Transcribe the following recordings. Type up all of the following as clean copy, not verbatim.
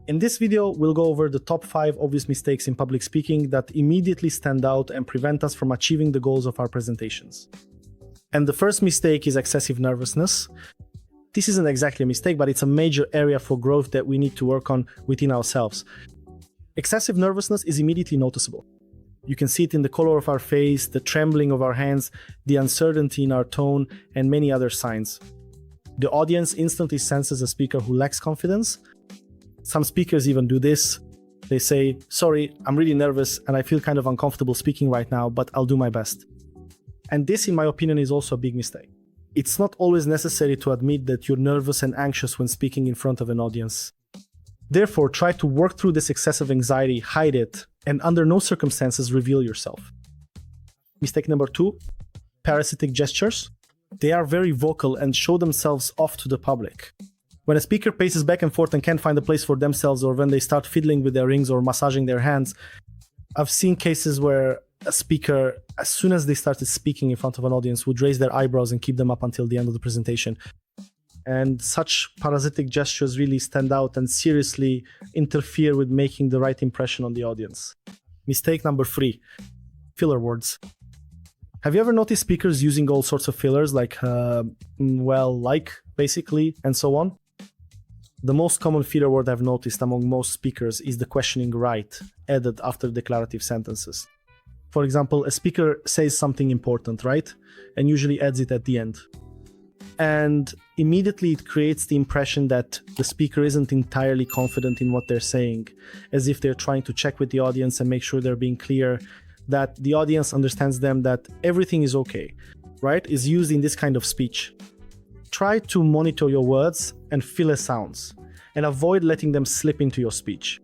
In this video, we'll go over the top 5 obvious mistakes in public speaking that immediately stand out and prevent us from achieving the goals of our presentations. And the first mistake is excessive nervousness. This isn't exactly a mistake, but it's a major area for growth that we need to work on within ourselves. Excessive nervousness is immediately noticeable. You can see it in the color of our face, the trembling of our hands, the uncertainty in our tone, and many other signs. The audience instantly senses a speaker who lacks confidence. Some speakers even do this. They say, "Sorry, I'm really nervous and I feel kind of uncomfortable speaking right now, but I'll do my best." And this, in my opinion, is also a big mistake. It's not always necessary to admit that you're nervous and anxious when speaking in front of an audience. Therefore, try to work through this excessive anxiety, hide it, and under no circumstances reveal yourself. Mistake number 2, parasitic gestures. They are very vocal and show themselves off to the public. When a speaker paces back and forth and can't find a place for themselves, or when they start fiddling with their rings or massaging their hands, I've seen cases where a speaker, as soon as they started speaking in front of an audience, would raise their eyebrows and keep them up until the end of the presentation. And such parasitic gestures really stand out and seriously interfere with making the right impression on the audience. Mistake number 3, filler words. Have you ever noticed speakers using all sorts of fillers like, basically, and so on? The most common filler word I've noticed among most speakers is the questioning right, added after declarative sentences. For example, a speaker says something important, right? And usually adds it at the end. And immediately it creates the impression that the speaker isn't entirely confident in what they're saying, as if they're trying to check with the audience and make sure they're being clear, that the audience understands them, that everything is okay, right? Is used in this kind of speech. Try to monitor your words and filler sounds, and avoid letting them slip into your speech.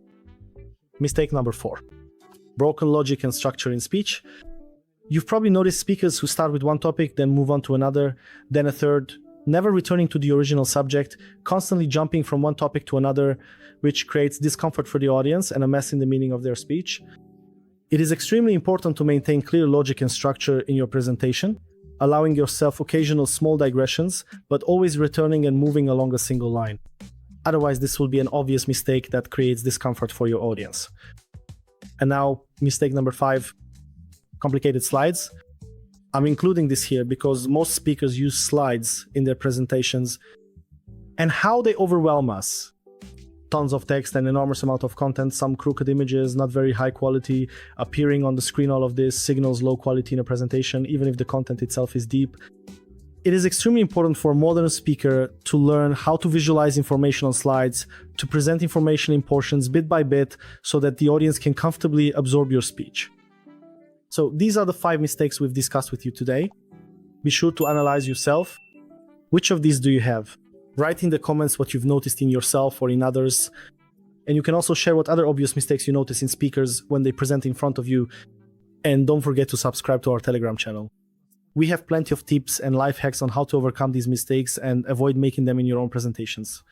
Mistake number 4, broken logic and structure in speech. You've probably noticed speakers who start with one topic, then move on to another, then a third, never returning to the original subject, constantly jumping from one topic to another, which creates discomfort for the audience and a mess in the meaning of their speech. It is extremely important to maintain clear logic and structure in your presentation, allowing yourself occasional small digressions, but always returning and moving along a single line. Otherwise, this will be an obvious mistake that creates discomfort for your audience. And now, mistake number 5, complicated slides. I'm including this here because most speakers use slides in their presentations, and how they overwhelm us. Tons of text, an enormous amount of content, some crooked images, not very high quality, appearing on the screen. All of this signals low quality in a presentation, even if the content itself is deep. It is extremely important for a modern speaker to learn how to visualize information on slides, to present information in portions bit by bit, so that the audience can comfortably absorb your speech. So these are the 5 mistakes we've discussed with you today. Be sure to analyze yourself. Which of these do you have? Write in the comments what you've noticed in yourself or in others. And you can also share what other obvious mistakes you notice in speakers when they present in front of you. And don't forget to subscribe to our Telegram channel. We have plenty of tips and life hacks on how to overcome these mistakes and avoid making them in your own presentations.